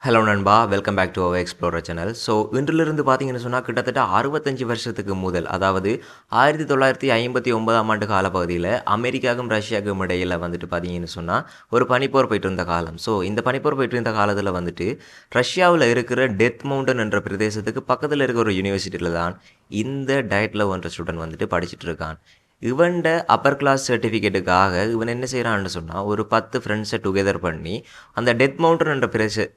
Hello நண்பா, welcome back to our explorer channel. So இன்றிலிருந்து பார்த்தீங்கன்னு சொன்னால் கிட்டத்தட்ட 65 வருஷத்துக்கு முதல், அதாவது 1959ஆம் ஆண்டு காலப்பகுதியில் அமெரிக்காவுக்கும் ரஷ்யாவுக்கும் இடையில் வந்துட்டு பார்த்தீங்கன்னு சொன்னால் ஒரு பனிப்போர் போயிட்டு இருந்த காலம். ஸோ இந்த பனிப்போர் போயிட்டு இருந்த காலத்தில் வந்துட்டு ரஷ்யாவில் இருக்கிற டெத் மவுண்டன் என்ற பிரதேசத்துக்கு பக்கத்தில் இருக்கிற ஒரு யூனிவர்சிட்டியில் தான் இந்த டயட் லவ் என்ற ஸ்டூடெண்ட் வந்துட்டு படிச்சுட்டு இருக்கான். இவன்ட அப்பர் கிளாஸ் சர்டிஃபிகேட்டுக்காக இவன் என்ன செய்கிறான்னு சொன்னால் ஒரு 10 ஃப்ரெண்ட்ஸை டுகெதர் பண்ணி அந்த டெத் மவுண்டன் என்ற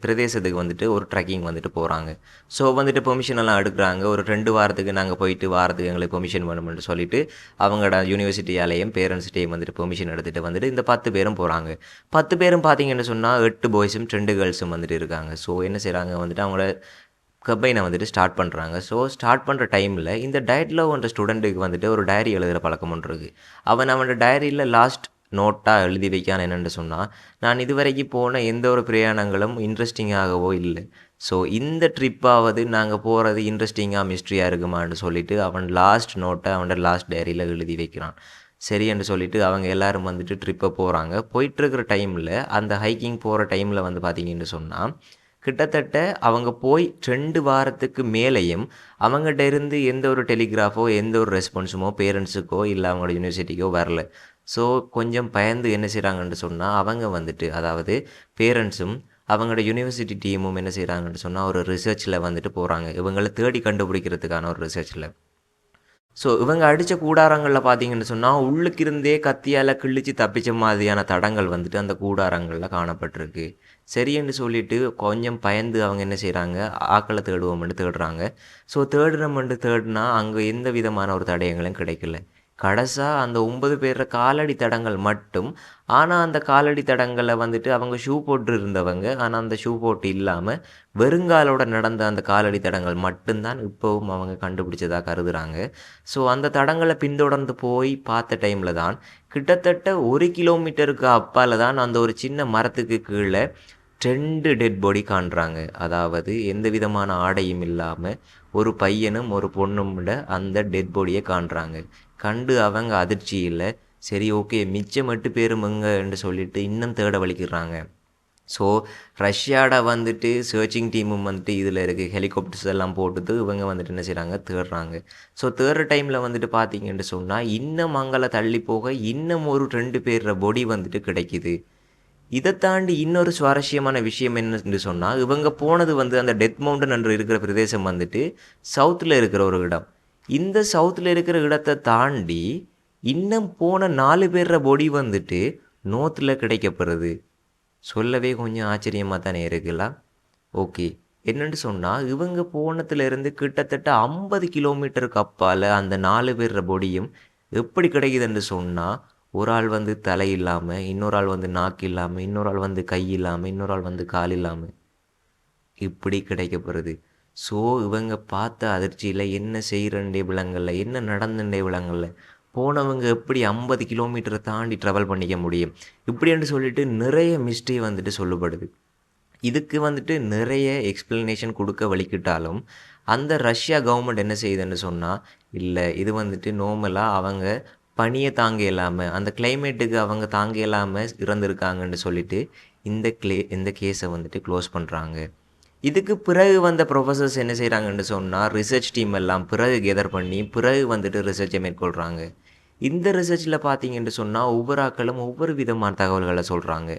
பிரதேசத்துக்கு வந்துட்டு ஒரு ட்ரெக்கிங் வந்துட்டு போகிறாங்க. ஸோ வந்துட்டு பெர்மிஷன் எல்லாம் எடுக்கிறாங்க. ஒரு 2 வாரத்துக்கு நாங்கள் போயிட்டு வாரத்துக்கு எங்களுக்கு பெர்மிஷன் வேணும்னு சொல்லிட்டு அவங்களோட யூனிவர்சிட்டியாலேயும் பேரண்ட்ஸ்கிட்டையும் வந்துட்டு பெர்மிஷன் எடுத்துகிட்டு வந்துட்டு இந்த 10 பேரும் போகிறாங்க. 10 பேரும் பார்த்தீங்கன்னு சொன்னால் 8 பாய்ஸும் 2 கேர்ள்ஸும் வந்துட்டு இருக்காங்க. ஸோ என்ன செய்கிறாங்க வந்துட்டு அவங்களோட கம்பைனை வந்துட்டு ஸ்டார்ட் பண்ணுறாங்க. ஸோ ஸ்டார்ட் பண்ணுற டைமில் இந்த டயட் லவ்ன்ற ஸ்டூடெண்ட்டுக்கு வந்துட்டு ஒரு டைரி எழுதுகிற பழக்கம் ஒன்று இருக்குது. அவனோட டைரியில் லாஸ்ட் நோட்டாக எழுதி வைக்கான் என்னென்னு சொன்னால், நான் இதுவரைக்கும் போன எந்த ஒரு பிரயாணங்களும் இன்ட்ரெஸ்டிங்காகவோ இல்லை. ஸோ இந்த ட்ரிப்பாவது நாங்கள் போகிறது இன்ட்ரெஸ்டிங்காக மிஸ்ட்ரியாக இருக்குமான்னு சொல்லிவிட்டு அவன் லாஸ்ட் நோட்டை அவனோட லாஸ்ட் டைரியில் எழுதி வைக்கிறான். சரி என்று சொல்லிவிட்டு அவங்க எல்லோரும் வந்துட்டு ட்ரிப்பை போகிறாங்க. போயிட்டுருக்கிற டைமில் அந்த ஹைக்கிங் போகிற டைமில் வந்து பார்த்திங்கன்னு சொன்னால் கிட்டத்தட்ட அவங்க போய் 2 வாரத்துக்கு மேலேயும் அவங்ககிட்ட இருந்து எந்த ஒரு டெலிகிராஃபோ எந்த ஒரு ரெஸ்பான்ஸுமோ பேரண்ட்ஸுக்கோ இல்லை அவங்களோட யூனிவர்சிட்டிக்கோ வரல. ஸோ கொஞ்சம் பயந்து என்ன செய்கிறாங்கன்னு சொன்னால் அவங்க வந்துட்டு, அதாவது பேரண்ட்ஸும் அவங்களோட யூனிவர்சிட்டி டீமும் என்ன செய்கிறாங்கன்னு சொன்னால் ஒரு ரிசர்ச்சில் வந்துட்டு போகிறாங்க. இவங்களை தேடி கண்டுபிடிக்கிறதுக்கான ஒரு ரிசர்ச்சில். ஸோ இவங்க அடித்த கூடாரங்களில் பார்த்தீங்கன்னு சொன்னால் உள்ளுக்கு இருந்தே கத்தியால் கிழிச்சு தப்பிச்ச மாதிரியான தடங்கள் வந்துட்டு அந்த கூடாரங்களில் காணப்பட்டிருக்கு. சரின்னு சொல்லிவிட்டு கொஞ்சம் பயந்து அவங்க என்ன செய்கிறாங்க, ஆக்களை தேடுவோம்னு தேடுறாங்க. ஸோ தேடினா அங்கே எந்த விதமான ஒரு தடயங்களும் கிடைக்கல. கடைசியாக அந்த 9 பேர் காலடி தடங்கள் மட்டும். ஆனால் அந்த காலடி தடங்களை வந்துட்டு அவங்க ஷூ போட்டு இருந்தவங்க, ஆனால் அந்த ஷூ போட்டு இல்லாமல் வெறுங்காலோட நடந்த அந்த காலடி தடங்கள் மட்டும்தான் இப்போவும் அவங்க கண்டுபிடிச்சதாக கருதுகிறாங்க. ஸோ அந்த தடங்களை பின்தொடர்ந்து போய் பார்த்த டைமில் தான் கிட்டத்தட்ட 1 கிலோமீட்டருக்கு அப்பால் தான் அந்த ஒரு சின்ன மரத்துக்கு கீழே 2 டெட் பாடி காண்றாங்க. அதாவது எந்த விதமான ஆடையும் இல்லாமல் ஒரு பையனும் ஒரு பொண்ணும் அந்த டெட் பாடியை காண்றாங்க. கண்டு அவங்க அதிர்ச்சியில் சரி ஓகே மிச்சம் 8 பேரும் எங்கன்னு சொல்லிட்டு இன்னும் தேட வலிக்கிறாங்க. ஸோ ரஷ்யாவோட வந்துட்டு சர்ச்சிங் டீமும் வந்துட்டு இதில் இருக்குது. ஹெலிகாப்டர்ஸ் எல்லாம் போட்டுட்டு இவங்க வந்துட்டு என்ன செய்கிறாங்க, தேடுறாங்க. ஸோ தேடுற டைமில் வந்துட்டு பார்த்தீங்கன்னு சொன்னால் இன்னும் அங்கே தள்ளி போக இன்னும் ஒரு 2 பேர் பொடி வந்துட்டு கிடைக்கிது. இதை தாண்டி இன்னொரு சுவாரஸ்யமான விஷயம் என்னன்னு சொன்னால், இவங்க போனது வந்து அந்த டெத் மவுண்டன் என்று இருக்கிற பிரதேசம் வந்துட்டு சவுத்தில் இருக்கிற ஒரு இடம். இந்த சவுத்தில் இருக்கிற இடத்தை தாண்டி இன்னும் போன 4 பேர் பொடி வந்துட்டு நோத்தில் கிடைக்கப்படுறது. சொல்லவே கொஞ்சம் ஆச்சரியமாக தானே இருக்குல்ல. ஓகே, என்னென்னு சொன்னால் இவங்க போனதுலேருந்து கிட்டத்தட்ட 50 கிலோமீட்டருக்கு அப்பால் அந்த 4 பேர் பொடியும் எப்படி கிடைக்குதுன்னு சொன்னால், ஒரு ஆள் வந்து தலை இல்லாமல், இன்னொரு ஆள் வந்து நாக்கு இல்லாமல், இன்னொரு ஆள் வந்து கை இல்லாமல், இன்னொரு ஆள் வந்து கால் இல்லாமல் இப்படி கிடைக்கப்படுது. ஸோ இவங்க பார்த்த அதிர்ச்சியில் என்ன செய்கிறண்டே விலங்கல்ல, என்ன நடந்துட்டே விலங்கல்ல, போனவங்க எப்படி 50 கிலோமீட்டரை தாண்டி ட்ராவல் பண்ணிக்க முடியும் இப்படின்னு சொல்லிட்டு நிறைய மிஸ்ட்ரி வந்துட்டு சொல்லப்படுது. இதுக்கு வந்துட்டு நிறைய எக்ஸ்ப்ளனேஷன் கொடுக்க வலிக்கிட்டாலும் அந்த ரஷ்யா கவர்மெண்ட் என்ன செய்யுதுன்னு சொன்னால், இல்லை இது வந்துட்டு நார்மலாக அவங்க பனியை தாங்க இல்லாமல் அந்த கிளைமேட்டுக்கு அவங்க தாங்க இல்லாமல் இறந்துருக்காங்கன்னு சொல்லிட்டு இந்த கேஸை வந்துட்டு க்ளோஸ் பண்ணுறாங்க. இதுக்கு பிறகு வந்த ப்ரொஃபஸர்ஸ் என்ன செய்கிறாங்கன்னு சொன்னால் ரிசர்ச் டீம் எல்லாம் பிறகு கெதர் பண்ணி பிறகு வந்துட்டு ரிசர்ச்சை மேற்கொள்கிறாங்க. இந்த ரிசர்ச்சில் பார்த்தீங்கன்னு சொன்னால் ஒவ்வொரு ஆக்களும் ஒவ்வொரு விதமான தகவல்களை சொல்கிறாங்க.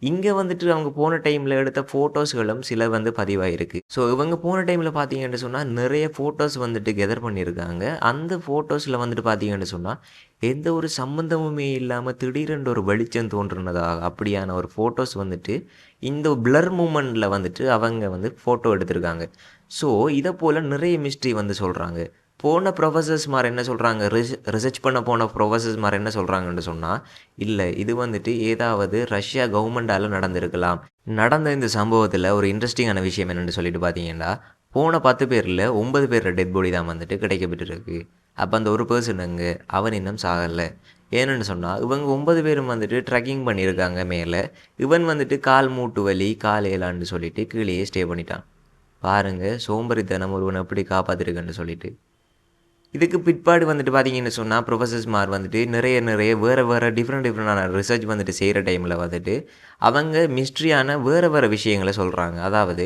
இங்கே வந்துட்டு அவங்க போன டைமில் எடுத்த ஃபோட்டோஸ்களும் சில வந்து பதிவாயிருக்கு. ஸோ இவங்க போன டைமில் பார்த்தீங்கன்னு சொன்னால் நிறைய ஃபோட்டோஸ் வந்துட்டு கெதர் பண்ணியிருக்காங்க. அந்த ஃபோட்டோஸில் வந்துட்டு பார்த்தீங்கன்னு சொன்னால் எந்த ஒரு சம்மந்தமுமே இல்லாமல் திடீரென்று ஒரு வெளிச்சம் தோன்றுனதாக அப்படியான ஒரு ஃபோட்டோஸ் வந்துட்டு இந்த பிளர் மூமெண்ட்டில் வந்துட்டு அவங்க வந்து ஃபோட்டோ எடுத்திருக்காங்க. ஸோ இதை போல் நிறைய மிஸ்ட்ரி வந்து சொல்கிறாங்க. போன ப்ரொஃபஸர்ஸ் மாதிரி என்ன சொல்கிறாங்க, ரிசர்ச் பண்ண போன ப்ரொஃபஸர்ஸ் மாதிரி என்ன சொல்கிறாங்கன்னு சொன்னால், இல்லை இது வந்துட்டு ஏதாவது ரஷ்யா கவர்மெண்டால் நடந்திருக்கலாம். நடந்த இந்த சம்பவத்தில் ஒரு இன்ட்ரெஸ்டிங்கான விஷயம் என்னென்னு சொல்லிட்டு பார்த்தீங்கன்னா, போன 10 பேரில் 9 பேர் டெட் பாடி தான் வந்துட்டு கிடைக்கப்பட்டுருக்கு. அப்போ அந்த ஒரு பர்சன் அங்கே அவன் இன்னும் சாகலை. ஏன்னு சொன்னால் இவங்க 9 பேரும் வந்துட்டு ட்ரெக்கிங் பண்ணியிருக்காங்க மேலே. இவன் வந்துட்டு கால் மூட்டு வலி கால் ஏலான்னு சொல்லிட்டு கீழேயே ஸ்டே பண்ணிட்டான். பாருங்கள் சோம்பேறித்தனம் ஒருவன் எப்படி காப்பாற்றிருக்குன்னு சொல்லிட்டு. இதுக்கு பிற்பாடு வந்துட்டு பார்த்தீங்கன்னு சொன்னால் ப்ரொஃபஸர்ஸ்மார் வந்துட்டு நிறைய வேறு டிஃப்ரெண்டான ரிசர்ச் வந்துட்டு செய்கிற டைமில் வந்துட்டு அவங்க மிஸ்ட்ரியான வேறு விஷயங்களை சொல்கிறாங்க. அதாவது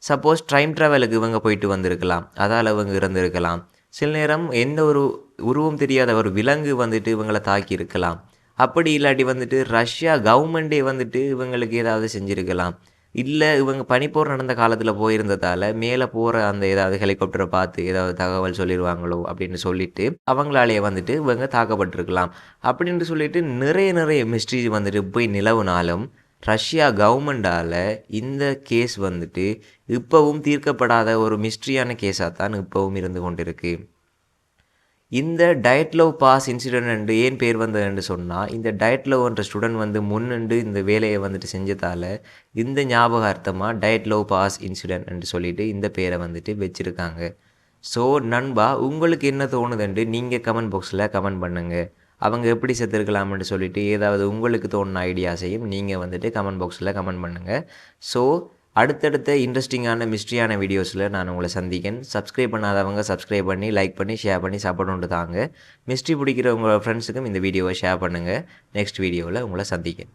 சப்போஸ் டைம் ட்ராவலுக்கு இவங்க போயிட்டு வந்திருக்கலாம், அதால் இவங்க இறந்துருக்கலாம். சில நேரம் எந்த ஒரு உருவம் தெரியாத ஒரு விலங்கு வந்துட்டு இவங்களை தாக்கி இருக்கலாம். அப்படி இல்லாட்டி வந்துட்டு ரஷ்யா கவர்மெண்ட்டே வந்துட்டு இவங்களுக்கு ஏதாவது செஞ்சுருக்கலாம். இல்லை இவங்க பனிப்போர் நடந்த காலத்தில் போயிருந்ததால் மேலே போகிற அந்த ஏதாவது ஹெலிகாப்டரை பார்த்து ஏதாவது தகவல் சொல்லிடுவாங்களோ அப்படின்னு சொல்லிட்டு அவங்களாலேயே வந்துட்டு இவங்க தாக்கப்பட்டிருக்கலாம். அப்படின்ட்டு சொல்லிட்டு நிறைய மிஸ்ட்ரி வந்துட்டு போய் நிலவுனாலும் ரஷ்யா கவர்மெண்டால் இந்த கேஸ் வந்துட்டு இப்போவும் தீர்க்கப்படாத ஒரு மிஸ்ட்ரியான கேஸாக தான் இப்போவும் இருந்து கொண்டிருக்கு. இந்த டயட்லவ் பாஸ் இன்சிடென்ட் ஏன் பேர் வந்ததுன்னு சொன்னால், இந்த டயட்லவ்ன்ற ஸ்டூடெண்ட் வந்து முன்னின்று இந்த வேலையை வந்துட்டு செஞ்சதால் இந்த ஞாபகார்த்தமாக டயட்லவ் பாஸ் இன்சிடென்ட்னு சொல்லிட்டு இந்த பேரை வந்துட்டு வச்சுருக்காங்க. ஸோ நண்பா, உங்களுக்கு என்ன தோணுதுன்ட்டு நீங்கள் கமெண்ட் பாக்ஸில் கமெண்ட் பண்ணுங்கள். அவங்க எப்படி செத்துருக்கலாம்னு சொல்லிட்டு ஏதாவது உங்களுக்கு தோணுன ஐடியாஸையும் நீங்கள் வந்துட்டு கமெண்ட் பாக்ஸில் கமெண்ட் பண்ணுங்கள். ஸோ அடுத்தடுத்த இன்ட்ரெஸ்டிங்கான மிஸ்ட்ரியான வீடியோஸில் நான் உங்களை சந்திக்கேன். சப்ஸ்கிரைப் பண்ணாதவங்க சப்ஸ்கிரைப் பண்ணி, லைக் பண்ணி, ஷேர் பண்ணி சப்போர்ட் உண்டு தாங்க. மிஸ்ட்ரி பிடிக்கிற உங்கள் ஃப்ரெண்ட்ஸுக்கும் இந்த வீடியோவை ஷேர் பண்ணுங்கள். நெக்ஸ்ட் வீடியோவில் உங்களை சந்திக்கேன்.